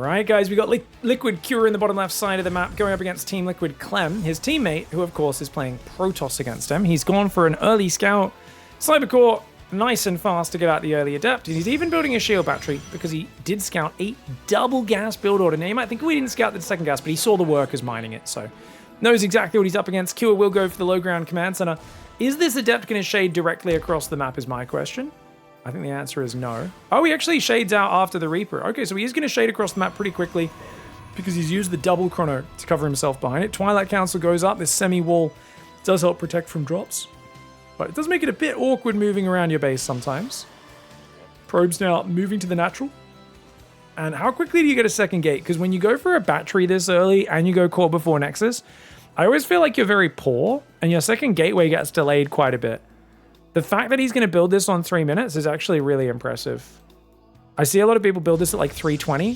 right, guys, we got Liquid Cure in the bottom left side of the map going up against Team Liquid Clem, his teammate, who of course is playing Protoss against him. He's gone for an early scout. Sniper Core, nice and fast to get out the early adept. And he's even building a shield battery because he did scout a double gas build order. Now, you might think we didn't scout the second gas, but he saw the workers mining it, so knows exactly what he's up against. Cure will go for the low ground command center. Is this adept going to shade directly across the map is my question. I think the answer is no. Oh, he actually shades out after the Reaper. Okay, so he is going to shade across the map pretty quickly because he's used the double chrono to cover himself behind it. Twilight Council goes up. This semi-wall does help protect from drops, but it does make it a bit awkward moving around your base sometimes. Probes now moving to the natural. And how quickly do you get a second gate? Because when you go for a battery this early and you go core before Nexus, I always feel like you're very poor and your second gateway gets delayed quite a bit. The fact that he's going to build this on 3 minutes is actually really impressive. I see a lot of people build this at like 320.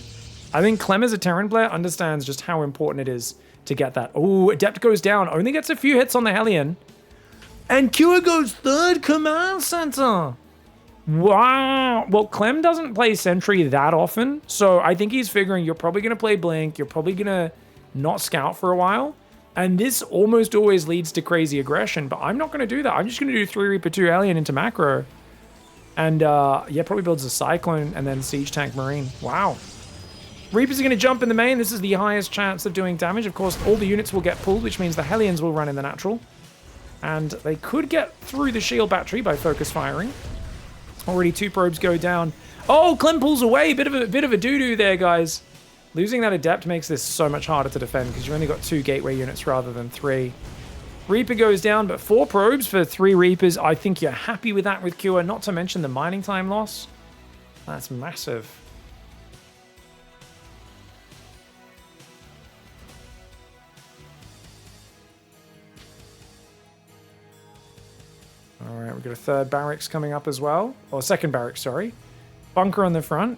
I think Clem as a Terran player understands just how important it is to get that. Oh, Adept goes down. Only gets a few hits on the Hellion. And Cure goes third command center. Wow. Well, Clem doesn't play Sentry that often. So I think he's figuring you're probably going to play Blink. You're probably going to not scout for a while. And this almost always leads to crazy aggression, but I'm not going to do that. I'm just going to do 3 Reaper 2 Alien into macro. And, yeah, probably builds a Cyclone and then Siege Tank Marine. Wow. Reapers are going to jump in the main. This is the highest chance of doing damage. Of course, all the units will get pulled, which means the Hellions will run in the natural. And they could get through the shield battery by focus firing. Already 2 probes go down. Oh, Clem pulls away. Bit of a doo-doo there, guys. Losing that Adept makes this so much harder to defend because you've only got 2 gateway units rather than 3. Reaper goes down, but 4 probes for 3 Reapers. I think you're happy with that with Cure, not to mention the mining time loss. That's massive. All right, we've got a 3rd barracks coming up as well. Or 2nd barracks, sorry. Bunker on the front.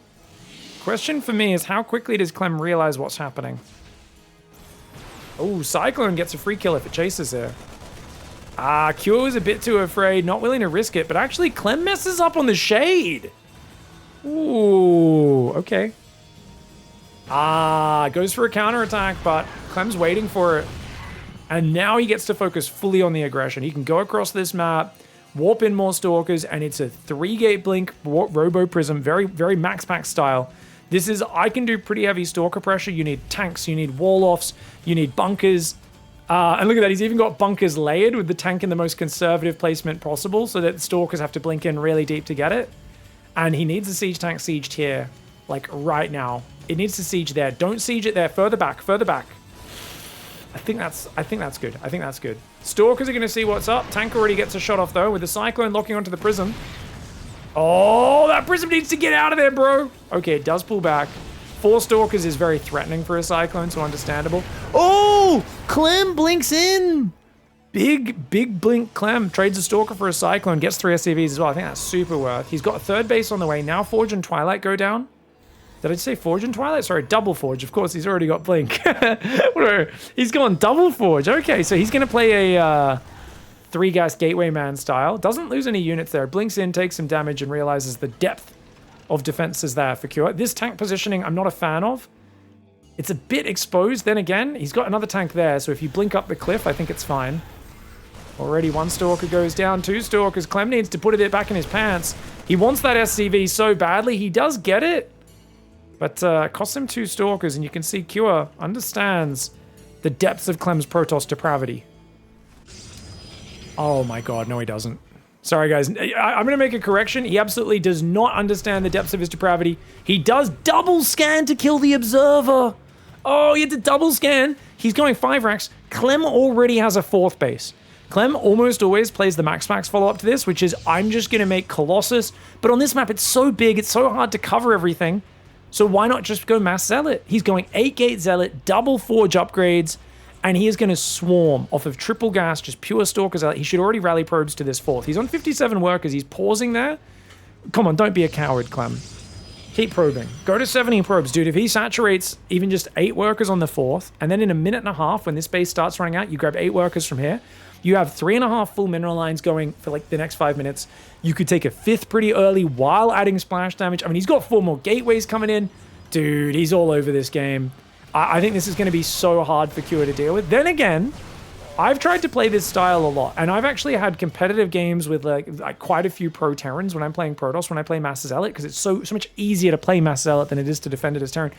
Question for me is how quickly does Clem realize what's happening? Oh, Cyclone gets a free kill if it chases her. Ah, Cure is a bit too afraid, not willing to risk it, but actually Clem messes up on the shade. Ooh, okay. Ah, goes for a counterattack, but Clem's waiting for it. And now he gets to focus fully on the aggression. He can go across this map, warp in more Stalkers, and it's a 3-gate blink Robo Prism, very, very Max Pack style. This is, I can do pretty heavy Stalker pressure. You need tanks, you need wall-offs, you need bunkers. And look at that, he's even got bunkers layered with the tank in the most conservative placement possible so that the Stalkers have to blink in really deep to get it. And he needs a siege tank sieged here, like right now. It needs to siege there. Don't siege it there. Further back, further back. I think that's good. I think that's good. Stalkers are going to see what's up. Tank already gets a shot off, though, with the Cyclone locking onto the Prism. Oh, that Prism needs to get out of there, bro. Okay, it does pull back. 4 Stalkers is very threatening for a Cyclone, so understandable. Oh, Clem blinks in. Big blink Clem. Trades a Stalker for a Cyclone. Gets 3 SCVs as well. I think that's super worth. He's got a 3rd base on the way. Now Forge and Twilight go down. Did I say Forge and Twilight? Sorry, double Forge. Of course, he's already got Blink. He's gone double Forge. Okay, so he's going to play a 3-gas Gateway Man style. Doesn't lose any units there. Blinks in, takes some damage, and realizes the depth of defense is there for Cure. This tank positioning, I'm not a fan of. It's a bit exposed. Then again, he's got another tank there, so if you blink up the cliff, I think it's fine. Already 1 Stalker goes down, 2 Stalkers. Clem needs to put it back in his pants. He wants that SCV so badly. He does get it. But costs him 2 Stalkers, and you can see Cure understands the depths of Clem's Protoss depravity. Oh my god, no he doesn't. Sorry guys, I'm going to make a correction. He absolutely does not understand the depths of his depravity. He does double scan to kill the Observer. Oh, he had to double scan. He's going 5 racks. Clem already has a 4th base. Clem almost always plays the Max Max follow-up to this, which is I'm just going to make Colossus. But on this map, it's so big, it's so hard to cover everything. So why not just go Mass Zealot? He's going 8-gate Zealot, double Forge upgrades, and he is going to swarm off of triple gas, just pure Stalker Zealot. He should already rally probes to this 4th. He's on 57 workers. He's pausing there. Come on, don't be a coward, Clem. Keep probing. Go to 70 probes, dude. If he saturates even just 8 workers on the 4th, and then in a minute and a half, when this base starts running out, you grab 8 workers from here, you have 3.5 full mineral lines going for like the next 5 minutes. You could take a 5th pretty early while adding splash damage. I mean, he's got 4 more gateways coming in. Dude, he's all over this game. I think this is going to be so hard for Cure to deal with. Then again, I've tried to play this style a lot, and I've actually had competitive games with like quite a few pro Terrans when I'm playing Protoss, when I play Master Zealot, because it's so much easier to play Master Zealot than it is to defend it as Terran.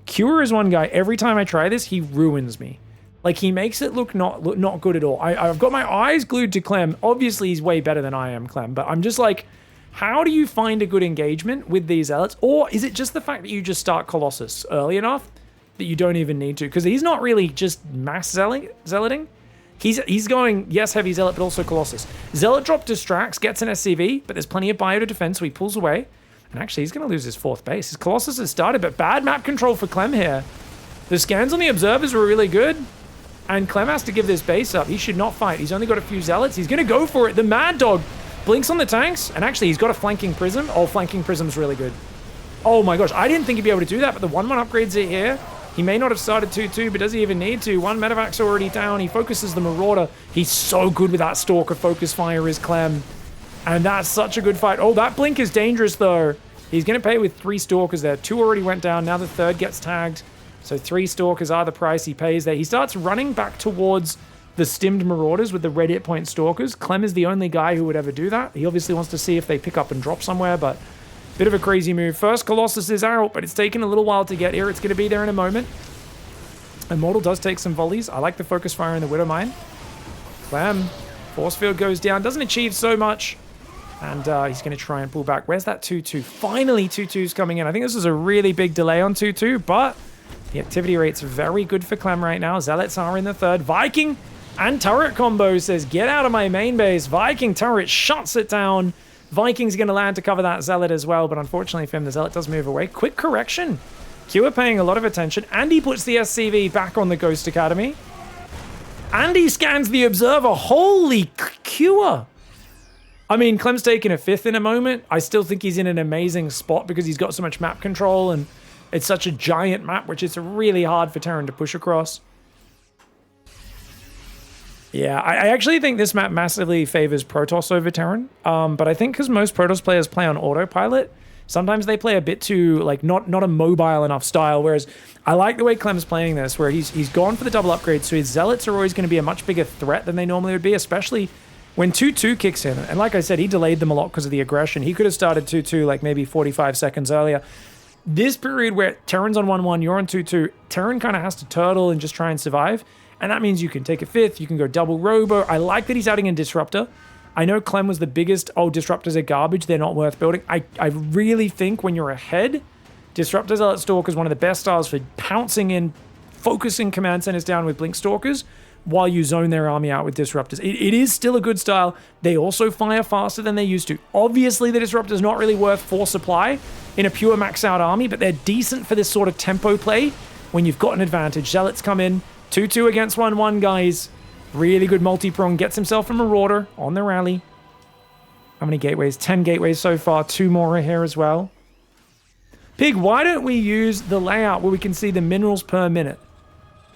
Cure is one guy, every time I try this, he ruins me. Like, he makes it look not good at all. I've got my eyes glued to Clem. Obviously, he's way better than I am, Clem, but I'm just like, how do you find a good engagement with these Zealots? Or is it just the fact that you just start Colossus early enough that you don't even need to? Because he's not really just mass zealoting. He's going, yes, heavy Zealot, but also Colossus. Zealot drop distracts, gets an SCV, but there's plenty of bio to defend, so he pulls away. And actually, he's going to lose his 4th base. His Colossus has started, but bad map control for Clem here. The scans on the observers were really good, and Clem has to give this base up. He should not fight. He's only got a few Zealots. He's going to go for it. The Mad Dog blinks on the tanks, and actually, he's got a flanking prism. Oh, flanking prism's really good. Oh my gosh, I didn't think he'd be able to do that, but the 1-1 upgrades it here. He may not have started 2-2, but does he even need to? 1 medevac's already down. He focuses the Marauder. He's so good with that Stalker focus fire, is Clem. And that's such a good fight. Oh, that blink is dangerous, though. He's going to pay with 3 Stalkers there. 2 already went down. Now the 3rd gets tagged. So 3 Stalkers are the price he pays there. He starts running back towards the stimmed Marauders with the red hit point Stalkers. Clem is the only guy who would ever do that. He obviously wants to see if they pick up and drop somewhere, but bit of a crazy move. First Colossus is out, but it's taken a little while to get here. It's going to be there in a moment. Immortal does take some volleys. I like the focus fire in the Widowmine. Clem, force field goes down. Doesn't achieve so much. And he's going to try and pull back. Where's that 2-2? Finally, 2-2's coming in. I think this is a really big delay on 2-2, but the activity rate's very good for Clem right now. Zealots are in the 3rd. Viking and turret combo says, get out of my main base. Viking turret shuts it down. Viking's going to land to cover that Zealot as well, but unfortunately for him, the Zealot does move away. Quick correction. Q are paying a lot of attention, and he puts the SCV back on the Ghost Academy. And he scans the Observer. Holy Q! I mean, Clem's taking a 5th in a moment. I still think he's in an amazing spot because he's got so much map control, and it's such a giant map, which is really hard for Terran to push across. Yeah, I actually think this map massively favors Protoss over Terran, but I think because most Protoss players play on autopilot, sometimes they play a bit too, like, not a mobile enough style, whereas I like the way Clem's playing this, where he's gone for the double upgrade, so his Zealots are always going to be a much bigger threat than they normally would be, especially when 2-2 kicks in. And like I said, he delayed them a lot because of the aggression. He could have started 2-2 like maybe 45 seconds earlier. This period where Terran's on 1-1, you're on 2-2, Terran kind of has to turtle and just try and survive. And that means you can take a 5th, you can go double robo. I like that he's adding in Disruptor. I know Clem was the biggest, oh, Disruptors are garbage, they're not worth building. I really think when you're ahead, Disruptor Zealot Stalker is one of the best styles for pouncing in, focusing command centers down with Blink Stalkers, while you zone their army out with Disruptors. It is still a good style. They also fire faster than they used to. Obviously, the Disruptor's not really worth 4 supply in a pure max out army, but they're decent for this sort of tempo play when you've got an advantage. Zealots come in, 2-2 against 1-1, guys. Really good multi-prong. Gets himself a Marauder on the rally. How many gateways? 10 gateways so far. 2 more are here as well. Pig, why don't we use the layout where we can see the minerals per minute?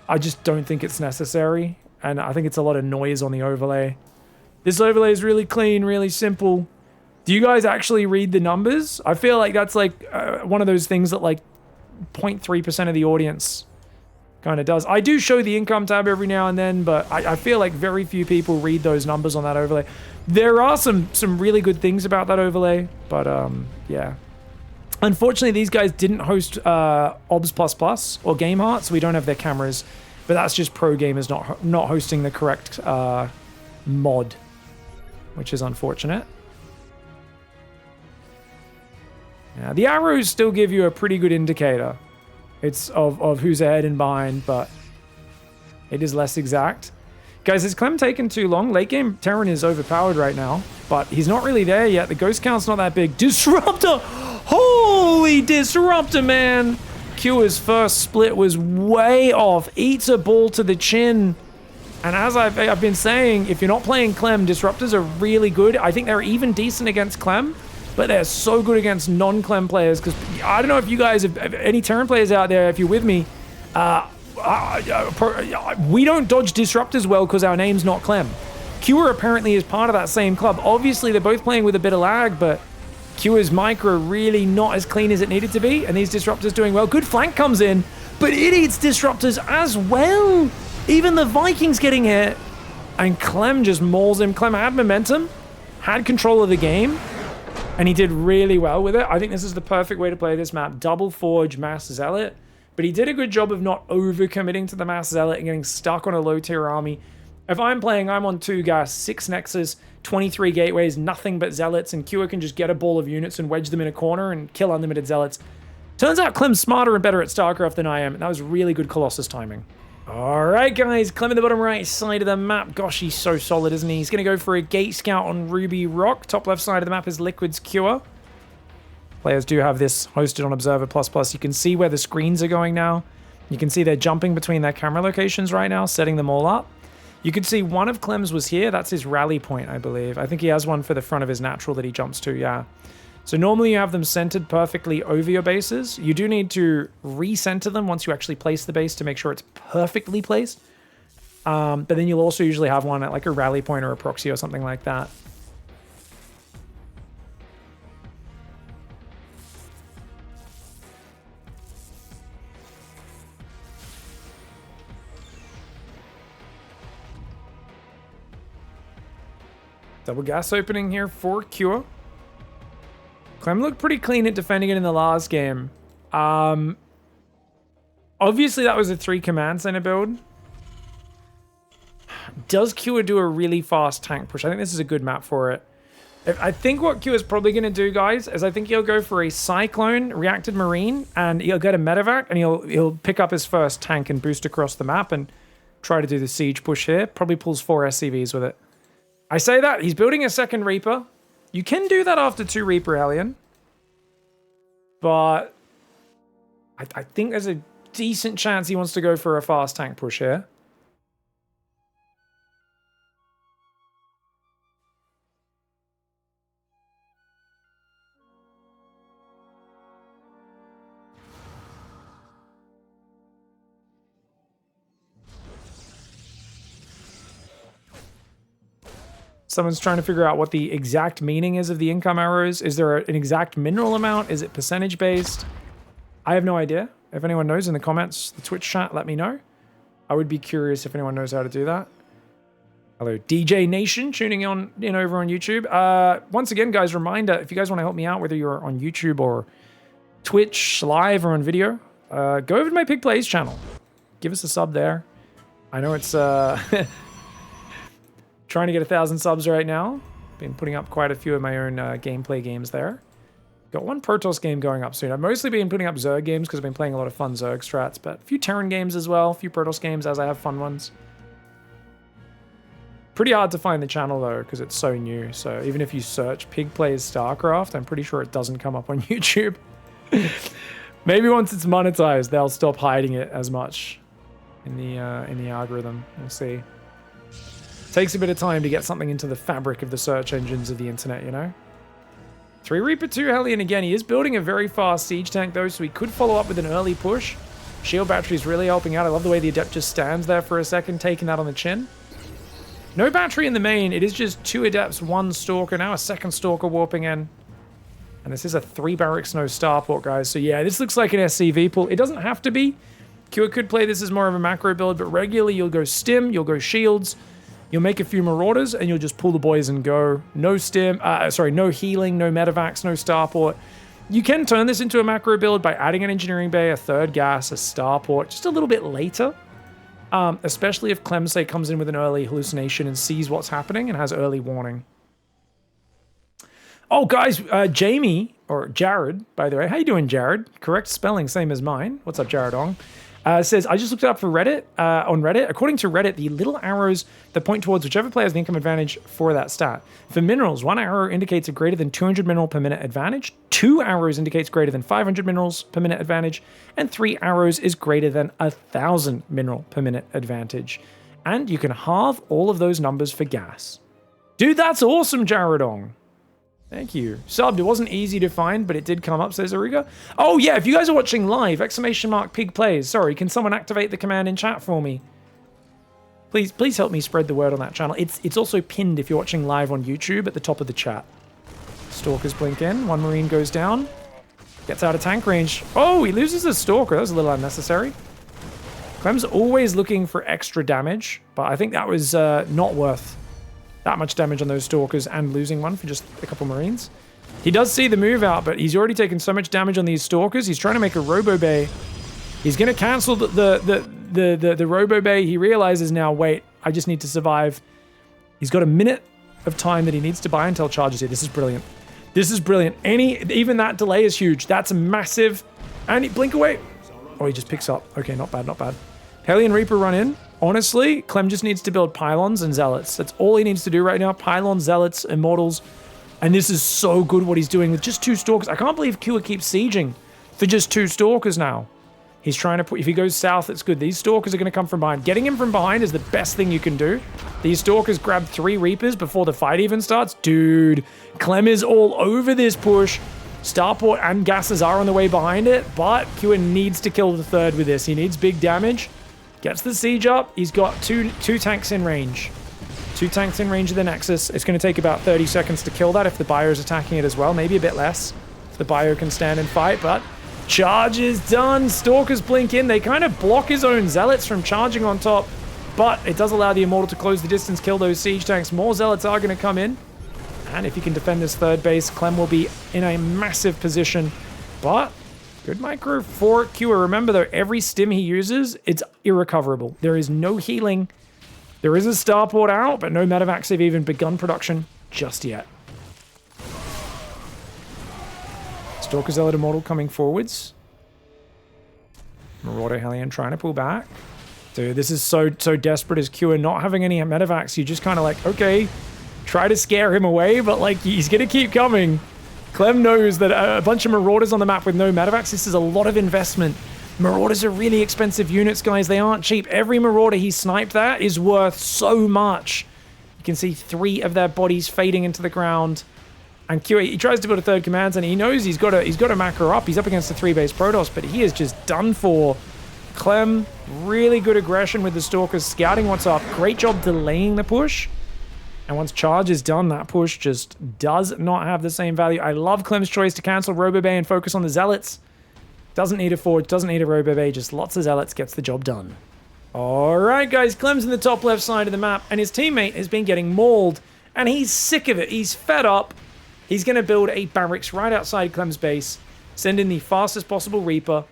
I just don't think it's necessary, and I think it's a lot of noise on the overlay. This overlay is really clean, really simple. Do you guys actually read the numbers? I feel like that's like one of those things that like 0.3% of the audience kind of does. I do show the income tab every now and then, but I feel like very few people read those numbers on that overlay. There are some really good things about that overlay, but yeah. Unfortunately, these guys didn't host OBS++ or Game Heart, so we don't have their cameras. But that's just pro gamers not hosting the correct mod, which is unfortunate. Yeah, the arrows still give you a pretty good indicator. It's of who's ahead and behind, but it is less exact. Guys, has Clem taken too long? Late game Terran is overpowered right now, but he's not really there yet. The ghost count's not that big. Disruptor! Holy Disruptor, man! Cure's first split was way off. Eats a ball to the chin. And as I've been saying, if you're not playing Clem, Disruptors are really good. I think they're even decent against Clem, but they're so good against non-Clem players. Because I don't know if you guys, if any Terran players out there, if you're with me, we don't dodge Disruptors well because our name's not Clem. Cure apparently is part of that same club. Obviously, they're both playing with a bit of lag, but Cure's micro really not as clean as it needed to be, and these disruptors doing well. Good flank comes in, but it eats disruptors as well. Even the Vikings getting hit, and Clem just mauls him. Clem had momentum, had control of the game, and he did really well with it. I think this is the perfect way to play this map. Double Forge, Mass Zealot, but he did a good job of not over-committing to the Mass Zealot and getting stuck on a low-tier army. If I'm playing, I'm on 2 gas, 6 Nexus, 23 gateways, nothing but Zealots, and Cure can just get a ball of units and wedge them in a corner and kill unlimited Zealots. Turns out Clem's smarter and better at StarCraft than I am, and that was really good Colossus timing. Alright guys, Clem in the bottom right side of the map. Gosh, he's so solid, isn't he? He's going to go for a Gate Scout on Ruby Rock. Top left side of the map is Liquid's Cure. Players do have this hosted on Observer++. You can see where the screens are going now. You can see they're jumping between their camera locations right now, setting them all up. You could see one of Clem's was here. That's his rally point, I believe. I think he has one for the front of his natural that he jumps to, yeah. So normally you have them centered perfectly over your bases. You do need to recenter them once you actually place the base to make sure it's perfectly placed. But then you'll also usually have one at like a rally point or a proxy or something like that. Double gas opening here for Cure. Clem looked pretty clean at defending it in the last game. Obviously, that was a 3 command center build. Does Cure do a really fast tank push? I think this is a good map for it. I think what Cure is probably going to do, guys, is I think he'll go for a Cyclone Reacted Marine, and he'll get a medevac, and he'll pick up his first tank and boost across the map and try to do the siege push here. Probably pulls 4 SCVs with it. I say that, he's building a second Reaper. You can do that after 2 Reaper Hellion. But I think there's a decent chance he wants to go for a fast tank push here. Someone's trying to figure out what the exact meaning is of the income arrows. Is there an exact mineral amount? Is it percentage based? I have no idea. If anyone knows in the comments, the Twitch chat, let me know. I would be curious if anyone knows how to do that. Hello, DJ Nation, tuning in over on YouTube. Once again, guys, reminder, if you guys want to help me out, whether you're on YouTube or Twitch live or on video, go over to my Pig Plays channel. Give us a sub there. I know it's... trying to get 1,000 subs right now. Been putting up quite a few of my own gameplay games there. Got one Protoss game going up soon. I've mostly been putting up Zerg games because I've been playing a lot of fun Zerg strats, but a few Terran games as well, a few Protoss games as I have fun ones. Pretty hard to find the channel though because it's so new. So even if you search Pig Plays StarCraft, I'm pretty sure it doesn't come up on YouTube. Maybe once it's monetized, they'll stop hiding it as much in the algorithm. We'll see. Takes a bit of time to get something into the fabric of the search engines of the internet, you know? 3 Reaper 2 Hellion again. He is building a very fast siege tank though, so he could follow up with an early push. Shield battery is really helping out. I love the way the Adept just stands there for a second, taking that on the chin. No battery in the main. It is just 2 Adepts, 1 Stalker. Now a second Stalker warping in. And this is a 3 Barracks, no Starport, guys. So yeah, this looks like an SCV pull. It doesn't have to be. Cure could play this as more of a macro build, but regularly you'll go Stim, you'll go Shields, you'll make a few Marauders, and you'll just pull the boys and go. No Stim, no healing, no Medevacs, no Starport. You can turn this into a macro build by adding an Engineering Bay, a 3rd Gas, a Starport, just a little bit later. Especially if Clem, say, comes in with an early hallucination and sees what's happening and has early warning. Oh, guys, Jamie, or Jared, by the way. How you doing, Jared? Correct spelling, same as mine. What's up, Jared Ong? Says, I just looked it up for Reddit, on Reddit. According to Reddit, the little arrows that point towards whichever player has the income advantage for that stat. For minerals, 1 arrow indicates a greater than 200 mineral per minute advantage, 2 arrows indicates greater than 500 minerals per minute advantage, and 3 arrows is greater than 1,000 mineral per minute advantage. And you can halve all of those numbers for gas. Dude, that's awesome, Jared Ong. Thank you. Subbed. It wasn't easy to find, but it did come up, says Aruga. Oh, yeah, if you guys are watching live, !Pig Plays. Sorry, can someone activate the command in chat for me? Please help me spread the word on that channel. It's also pinned if you're watching live on YouTube at the top of the chat. Stalkers blink in. One Marine goes down. Gets out of tank range. Oh, he loses his Stalker. That was a little unnecessary. Clem's always looking for extra damage, but I think that was not worth that much damage on those Stalkers and losing one for just a couple Marines. He does see the move out, but he's already taken so much damage on these Stalkers. He's trying to make a Robo Bay. He's going to cancel the Robo Bay. He realizes now, wait, I just need to survive. He's got a minute of time that he needs to buy until charges here. This is brilliant. This is brilliant. Even that delay is huge. That's massive. And he blink away. Oh, he just picks up. Okay, not bad, not bad. Hellion Reaper run in. Honestly, Clem just needs to build Pylons and Zealots. That's all he needs to do right now. Pylons, Zealots, Immortals. And this is so good what he's doing with just 2 Stalkers. I can't believe Kua keeps sieging for just 2 Stalkers now. He's trying to put, if he goes south, it's good. These Stalkers are going to come from behind. Getting him from behind is the best thing you can do. These Stalkers grab 3 Reapers before the fight even starts. Dude, Clem is all over this push. Starport and gases are on the way behind it, but Kua needs to kill the 3rd with this. He needs big damage. Gets the siege up. He's got two tanks in range. 2 tanks in range of the Nexus. It's going to take about 30 seconds to kill that if the Bio is attacking it as well. Maybe a bit less if the Bio can stand and fight, but charge is done. Stalkers blink in. They kind of block his own Zealots from charging on top, but it does allow the Immortal to close the distance, kill those siege tanks. More Zealots are going to come in, and if he can defend this 3rd base, Clem will be in a massive position, but good micro for Kua. Remember though, every stim he uses, it's irrecoverable. There is no healing. There is a starport out, but no medevacs have even begun production just yet. Stalker Zealot Immortal coming forwards. Marauder Hellion trying to pull back. Dude, this is so desperate as Kua not having any medevacs. You just kind of like, okay, try to scare him away, but like he's going to keep coming. Clem knows that a bunch of Marauders on the map with no medevacs, this is a lot of investment. Marauders are really expensive units, guys. They aren't cheap. Every Marauder he sniped that is worth so much. You can see 3 of their bodies fading into the ground. And Kua, he tries to build a 3rd command center. He knows he's got to macro up. He's up against a 3-base Protoss, but he is just done for. Clem, really good aggression with the Stalkers, scouting what's up. Great job delaying the push. And once charge is done, that push just does not have the same value. I love Clem's choice to cancel Robo Bay and focus on the Zealots. Doesn't need a Forge, doesn't need a Robo Bay, just lots of Zealots, gets the job done. Alright guys, Clem's in the top left side of the map, and his teammate has been getting mauled, and he's sick of it. He's fed up. He's going to build a barracks right outside Clem's base, send in the fastest possible Reaper,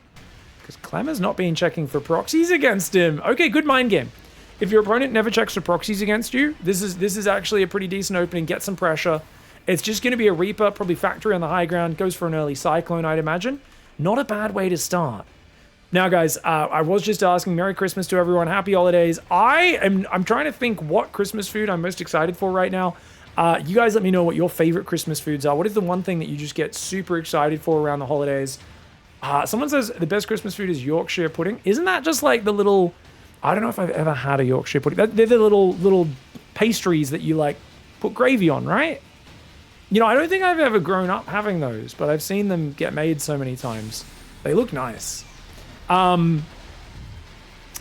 because Clem has not been checking for proxies against him. Okay, good mind game. If your opponent never checks for proxies against you, this is actually a pretty decent opening. Get some pressure. It's just going to be a Reaper, probably factory on the high ground, goes for an early Cyclone, I'd imagine. Not a bad way to start. Now, guys, I was just asking Merry Christmas to everyone. Happy holidays. I'm trying to think what Christmas food I'm most excited for right now. You guys let me know what your favorite Christmas foods are. What is the one thing that you just get super excited for around the holidays? Someone says the best Christmas food is Yorkshire pudding. Isn't that just like the little... I don't know if I've ever had a Yorkshire pudding. They're the little pastries that you like put gravy on, right? You know, I don't think I've ever grown up having those, but I've seen them get made so many times. They look nice. My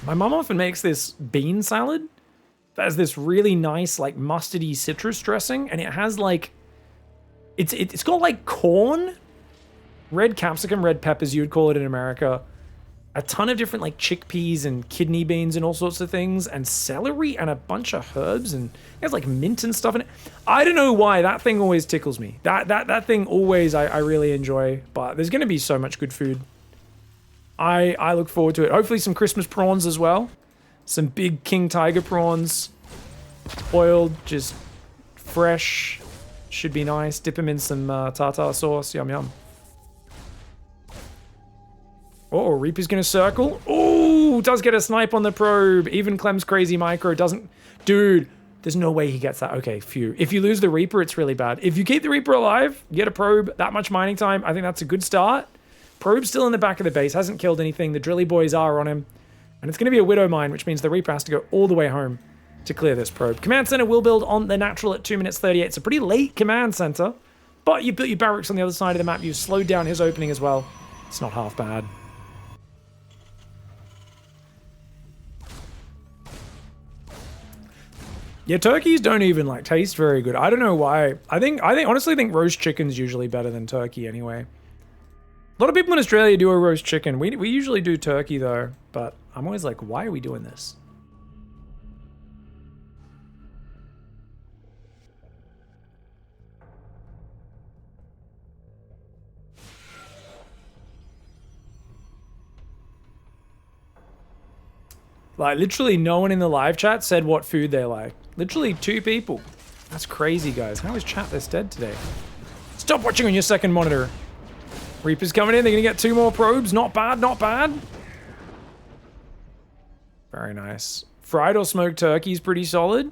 mom often makes this bean salad that has this really nice, like, mustardy citrus dressing, and it has, like... It's got, like, corn, red capsicum, red peppers, you would call it in America, a ton of different, like, chickpeas and kidney beans and all sorts of things, and celery and a bunch of herbs, and it has, like, mint and stuff in it. I don't know why. That thing always tickles me. That thing always I really enjoy, but there's going to be so much good food. I look forward to it. Hopefully some Christmas prawns as well. Some big king tiger prawns. Boiled, just fresh. Should be nice. Dip them in some tartar sauce. Yum, yum. Oh, Reaper's going to circle. Oh, does get a snipe on the probe. Even Clem's crazy micro doesn't... Dude, there's no way he gets that. Okay, phew. If you lose the Reaper, it's really bad. If you keep the Reaper alive, get a probe, that much mining time, I think that's a good start. Probe's still in the back of the base, hasn't killed anything. The Drilly Boys are on him. And it's going to be a Widow Mine, which means the Reaper has to go all the way home to clear this probe. Command Center will build on the natural at 2 minutes 38. It's a pretty late Command Center, but you built your barracks on the other side of the map. You've slowed down his opening as well. It's not half bad. Yeah, turkeys don't even like taste very good. I don't know why. I honestly think roast chicken's usually better than turkey anyway. A lot of people in Australia do a roast chicken. We usually do turkey though, but I'm always like, why are we doing this? Like, literally no one in the live chat said what food they like. Literally 2 people. That's crazy, guys. How is chat this dead today? Stop watching on your second monitor. Reaper's coming in. They're going to get 2 more probes. Not bad, not bad. Very nice. Fried or smoked turkey is pretty solid.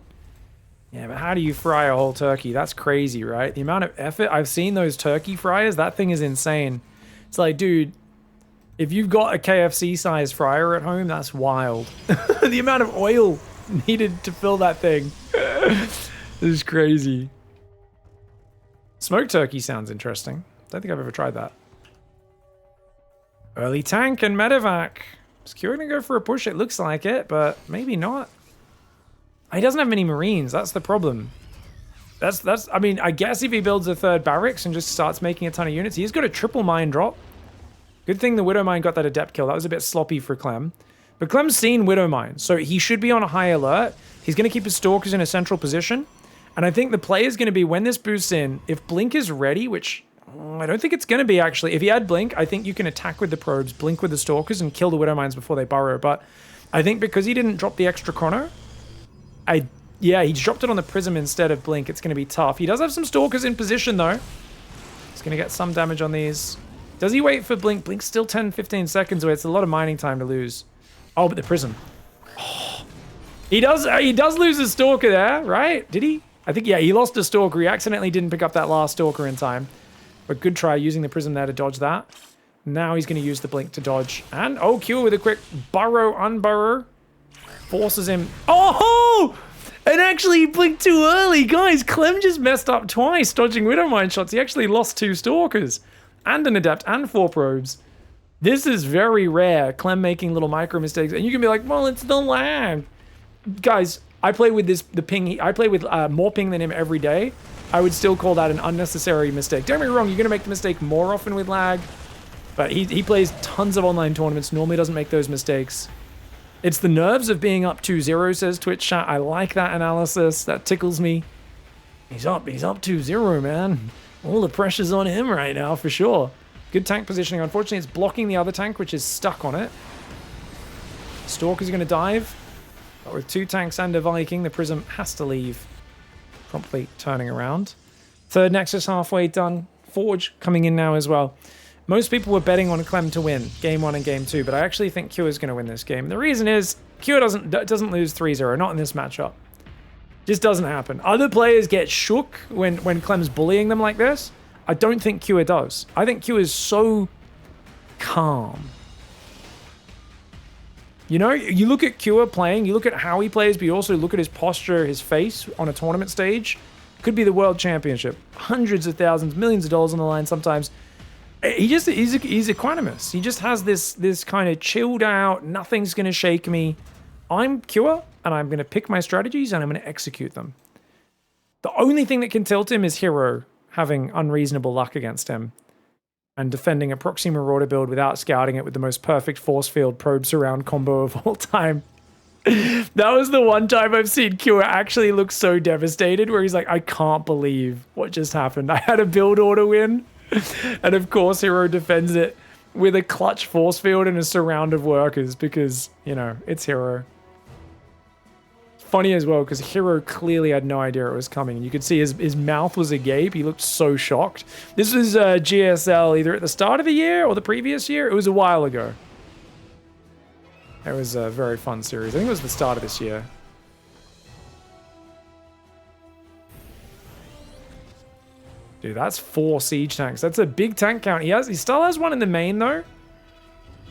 Yeah, but how do you fry a whole turkey? That's crazy, right? The amount of effort. I've seen those turkey fryers. That thing is insane. It's like, dude, if you've got a KFC-sized fryer at home, that's wild. The amount of oil needed to fill that thing. This is crazy. Smoked turkey sounds interesting. Don't think I've ever tried that. Early tank and medevac. Is Q gonna go for a push? It looks like it, but maybe not. He doesn't have many Marines. That's the problem. I mean, I guess if he builds a 3rd barracks and just starts making a ton of units, he's got a triple mine drop. Good thing the Widow Mine got that adept kill. That was a bit sloppy for Clem. But Clem's seen Widow Mine, so he should be on a high alert. He's going to keep his Stalkers in a central position. And I think the play is going to be when this boosts in, if Blink is ready, which I don't think it's going to be actually. If he had Blink, I think you can attack with the probes, Blink with the Stalkers, and kill the Widow Mines before they burrow. But I think because he didn't drop the extra chrono, yeah, he dropped it on the Prism instead of Blink. It's going to be tough. He does have some Stalkers in position, though. He's going to get some damage on these. Does he wait for Blink? Blink's still 10, 15 seconds away. It's a lot of mining time to lose. Oh, but the Prism. Oh. He does lose a Stalker there, right? Did he? I think, yeah, he lost a Stalker. He accidentally didn't pick up that last Stalker in time. But good try using the Prism there to dodge that. Now he's going to use the Blink to dodge. And, oh, Q with a quick burrow, unburrow. Forces him. Oh! And actually, he blinked too early. Guys, Clem just messed up twice, dodging Widow Mine shots. He actually lost 2 Stalkers. And an adept and 4 probes. This is very rare. Clem making little micro mistakes, and you can be like, "Well, it's the lag." Guys, I play with the ping. I play with more ping than him every day. I would still call that an unnecessary mistake. Don't get me wrong. You're gonna make the mistake more often with lag, but he plays tons of online tournaments. Normally doesn't make those mistakes. It's the nerves of being up 2-0, says Twitch chat. I like that analysis. That tickles me. He's up 2-0, man. All the pressure's on him right now, for sure. Good tank positioning. Unfortunately, it's blocking the other tank, which is stuck on it. Stalker's going to dive. But with 2 tanks and a Viking, the Prism has to leave. Promptly turning around. 3rd Nexus halfway done. Forge coming in now as well. Most people were betting on Clem to win Game 1 and Game 2, but I actually think Q is going to win this game. The reason is, Q doesn't lose 3-0, not in this matchup. Just doesn't happen. Other players get shook when Clem's bullying them like this. I don't think Q does. I think Q is so calm. You know, you look at Q playing, you look at how he plays, but you also look at his posture, his face on a tournament stage. Could be the world championship. Hundreds of thousands, millions of dollars on the line sometimes. He's equanimous. He just has this kind of chilled out, nothing's going to shake me. I'm Q, and I'm going to pick my strategies, and I'm going to execute them. The only thing that can tilt him is Hero having unreasonable luck against him and defending a Proxy Marauder build without scouting it with the most perfect force field probe surround combo of all time. That was the one time I've seen Q actually look so devastated, where he's like, I can't believe what just happened. I had a build order win, and of course Hero defends it with a clutch force field and a surround of workers because, you know, it's Hero. Funny as well because Hero clearly had no idea it was coming, and you could see his mouth was agape. He looked so shocked. This was GSL either at the start of the year or the previous year. It was a while ago. It was a very fun series. I think it was the start of this year. Dude, that's 4 siege tanks. That's a big tank count. He still has one in the main though.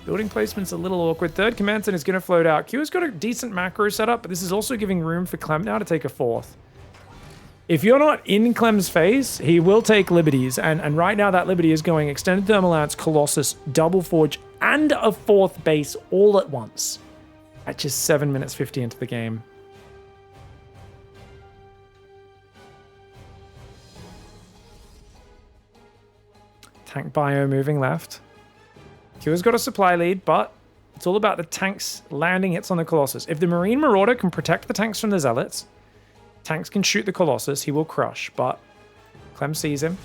Building placement's a little awkward. 3rd command center is going to float out. Q has got a decent macro setup, but this is also giving room for Clem now to take a 4th. If you're not in Clem's face, he will take liberties. And right now that liberty is going Extended Thermal Lance, Colossus, Double Forge, and a 4th base all at once. At just 7 minutes 50 into the game. Tank bio moving left. Kyo's got a supply lead, but it's all about the tanks landing hits on the Colossus. If the Marine Marauder can protect the tanks from the Zealots, tanks can shoot the Colossus, he will crush, but Clem sees him.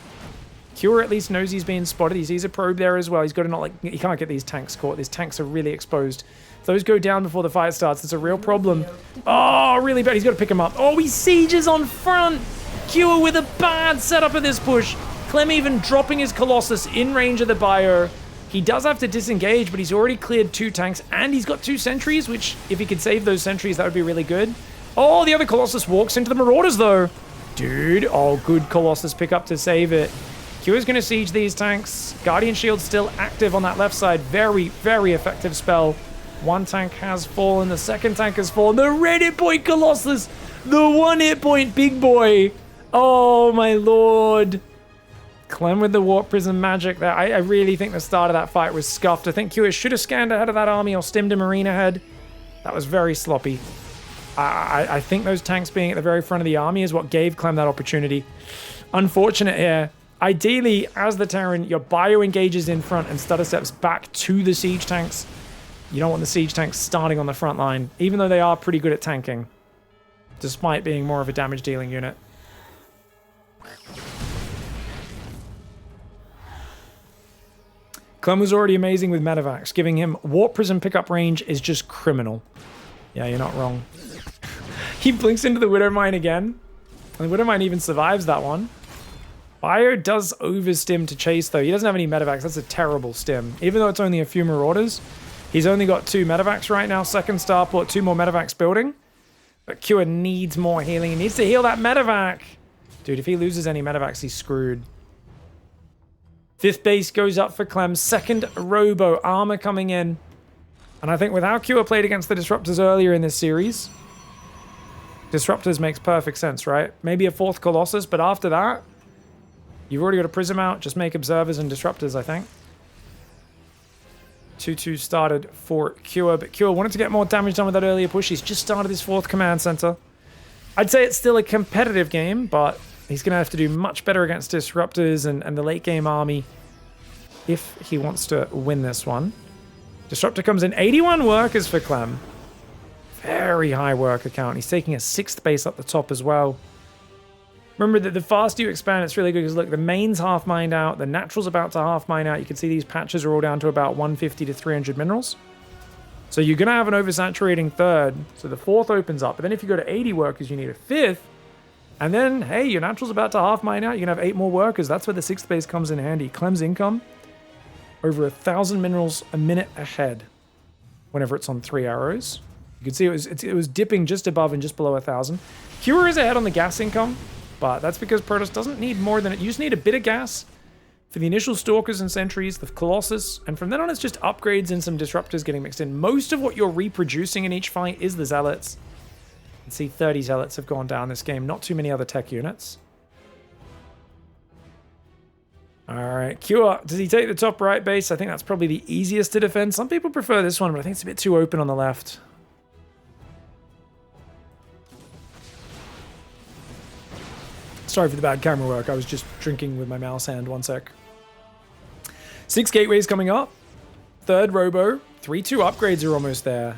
Kyo at least knows he's being spotted. He sees a probe there as well. He's got to not, like, he can't get these tanks caught. These tanks are really exposed. If those go down before the fight starts, it's a real problem. Oh, really bad. He's got to pick him up. Oh, he sieges on front. Kyo with a bad setup of this push. Clem even dropping his Colossus in range of the bio. He does have to disengage, but he's already cleared 2 tanks, and he's got 2 sentries, which, if he could save those sentries, that would be really good. Oh, the other Colossus walks into the Marauders, though. Dude, oh, good Colossus pickup to save it. Q is going to siege these tanks. Guardian Shield still active on that left side. Very, very effective spell. 1 tank has fallen. The 2nd tank has fallen. The red hit point Colossus. The 1 hit point big boy. Oh, my lord. Clem with the Warp Prism magic there. I really think the start of that fight was scuffed. I think Q should have scanned ahead of that army or stimmed a Marine ahead. That was very sloppy. I think those tanks being at the very front of the army is what gave Clem that opportunity. Unfortunate here. Ideally, as the Terran, your bio engages in front and stutter steps back to the siege tanks. You don't want the siege tanks starting on the front line, even though they are pretty good at tanking, despite being more of a damage dealing unit. Clem was already amazing with Medivacs. Giving him Warp Prism pickup range is just criminal. Yeah, you're not wrong. He blinks into the Widow Mine again. And the Widow Mine even survives that one. Bio does overstim to chase, though. He doesn't have any Medivacs. That's a terrible stim. Even though it's only a few Marauders, he's only got 2 Medivacs right now. 2nd starport, 2 more Medivacs building. But Kua needs more healing. He needs to heal that Medivac. Dude, if he loses any Medivacs, he's screwed. 5th base goes up for Clem. 2nd Robo. Armor coming in. And I think with how Kua played against the Disruptors earlier in this series, Disruptors makes perfect sense, right? Maybe a 4th Colossus, but after that, you've already got a Prism out. Just make Observers and Disruptors, I think. 2-2 started for Kua, but Kua wanted to get more damage done with that earlier push. He's just started his 4th command center. I'd say it's still a competitive game, but he's going to have to do much better against Disruptors and the late game army if he wants to win this one. Disruptor comes in. 81 workers for Clem. Very high worker count. He's taking a 6th base up the top as well. Remember that the faster you expand, it's really good because look, the main's half mined out, the natural's about to half mine out. You can see these patches are all down to about 150 to 300 minerals. So you're going to have an oversaturating 3rd. So the 4th opens up. But then if you go to 80 workers, you need a 5th. And then, hey, your natural's about to half mine out. You can have 8 more workers. That's where the 6th base comes in handy. Clem's income, over 1,000 minerals a minute ahead whenever it's on 3 arrows. You can see it was dipping just above and just below 1,000. Cure is ahead on the gas income, but that's because Protoss doesn't need more than it. You just need a bit of gas for the initial Stalkers and Sentries, the Colossus, and from then on it's just upgrades and some Disruptors getting mixed in. Most of what you're reproducing in each fight is the Zealots. You can see 30 Zealots have gone down this game, not too many other tech units. Alright, Cure, does he take the top right base? I think that's probably the easiest to defend. Some people prefer this one, but I think it's a bit too open on the left. Sorry for the bad camera work. I was just drinking with my mouse hand. 1 sec. 6 gateways coming up. 3rd Robo. 3-2 upgrades are almost there.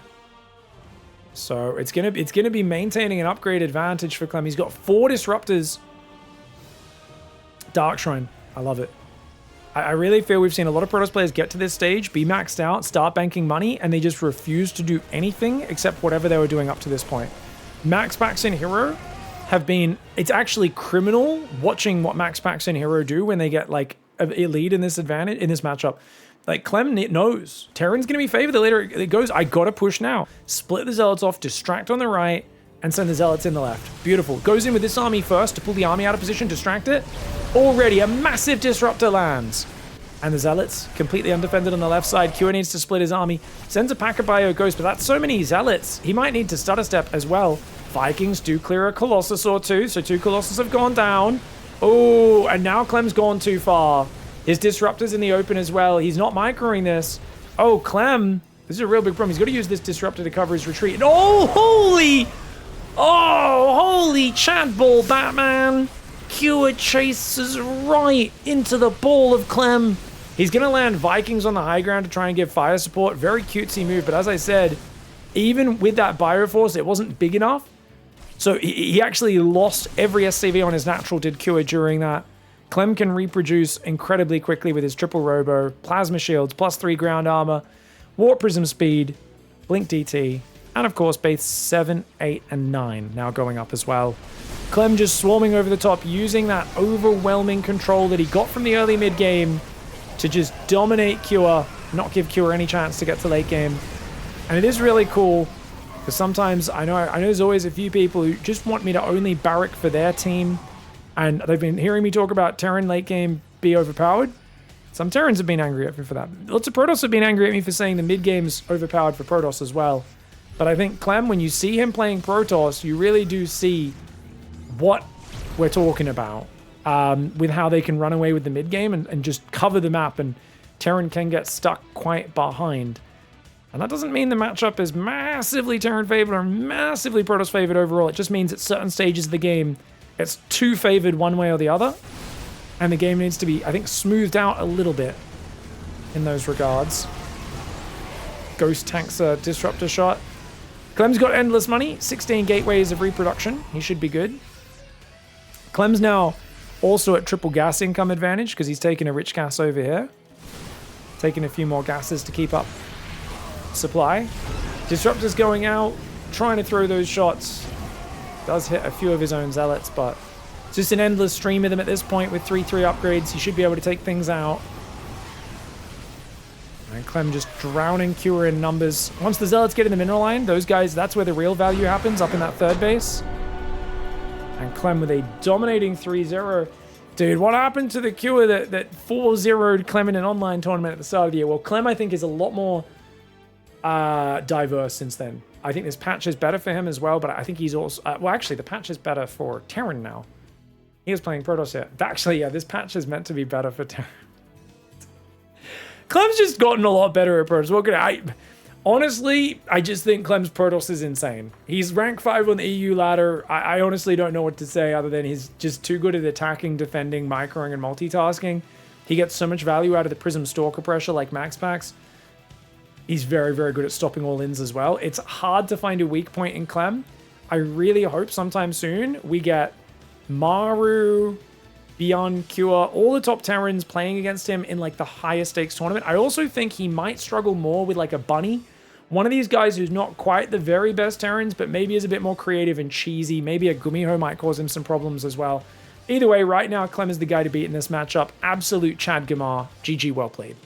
So it's gonna be maintaining an upgrade advantage for Clem. He's got 4 Disruptors. Dark Shrine. I love it. I really feel we've seen a lot of Protoss players get to this stage, be maxed out, start banking money, and they just refuse to do anything except whatever they were doing up to this point. Max packs in Hero have been, it's actually criminal watching what max packs in Hero do when they get like a lead in this advantage, in this matchup. Like Clem knows Terran's gonna be favored. The later it goes, I gotta push now. Split the Zealots off, distract on the right, and send the Zealots in the left. Beautiful. Goes in with this army first to pull the army out of position, distract it. Already a massive Disruptor lands. And the Zealots completely undefended on the left side. Q needs to split his army. Sends a pack of Bio Ghost, but that's so many Zealots. He might need to stutter step as well. Vikings do clear a Colossus or 2, so 2 Colossus have gone down. Oh, and now Clem's gone too far. His Disruptor's in the open as well. He's not microing this. Oh, Clem. This is a real big problem. He's got to use this Disruptor to cover his retreat. Oh, holy Chad Ball, Batman. Cure chases right into the ball of Clem. He's going to land Vikings on the high ground to try and give fire support. Very cutesy move, but as I said, even with that Bioforce, it wasn't big enough. So he actually lost every SCV on his natural, did Cure during that. Clem can reproduce incredibly quickly with his triple robo, plasma shields, +3 ground armor, warp prism speed, blink DT, and of course base 7, 8, and 9 now going up as well. Clem just swarming over the top, using that overwhelming control that he got from the early mid game to just dominate Cure, not give Cure any chance to get to late game. And it is really cool, because sometimes I know there's always a few people who just want me to only barrack for their team, and they've been hearing me talk about Terran late game be overpowered. Some Terrans have been angry at me for that. Lots of Protoss have been angry at me for saying the mid game's overpowered for Protoss as well. But I think Clem, when you see him playing Protoss, you really do see what we're talking about. With how they can run away with the mid game and just cover the map, and Terran can get stuck quite behind. And that doesn't mean the matchup is massively Terran favored or massively Protoss favored overall. It just means at certain stages of the game, it's too favored one way or the other. And the game needs to be, I think, smoothed out a little bit in those regards. Ghost tanks a disruptor shot. Clem's got endless money, 16 gateways of reproduction. He should be good. Clem's now also at triple gas income advantage because he's taking a rich gas over here. Taking a few more gases to keep up supply. Disruptor's going out, trying to throw those shots. Does hit a few of his own zealots, but it's just an endless stream of them at this point with 3/3 upgrades. He should be able to take things out. And Clem just drowning Cure in numbers. Once the zealots get in the mineral line, those guys, that's where the real value happens, up in that third base. And Clem with a dominating 3-0. Dude, what happened to the Cure that 4-0'd Clem in an online tournament at the start of the year? Well, Clem, I think, is a lot more diverse since then. I think this patch is better for him as well, but I think he's also... well, actually, the patch is better for Terran now. He was playing Protoss here. Actually, yeah, this patch is meant to be better for Terran. Clem's just gotten a lot better at Protoss. What could honestly, I just think Clem's Protoss is insane. He's rank 5 on the EU ladder. I honestly don't know what to say other than he's just too good at attacking, defending, microing, and multitasking. He gets so much value out of the Prism Stalker pressure like Max Packs. He's very, very good at stopping all-ins as well. It's hard to find a weak point in Clem. I really hope sometime soon we get Maru, Beyond Cure, all the top Terrans playing against him in like the highest stakes tournament. I also think he might struggle more with like a Bunny. One of these guys who's not quite the very best Terrans, but maybe is a bit more creative and cheesy. Maybe a Gumiho might cause him some problems as well. Either way, right now, Clem is the guy to beat in this matchup. Absolute Chad Gamar. GG, well played.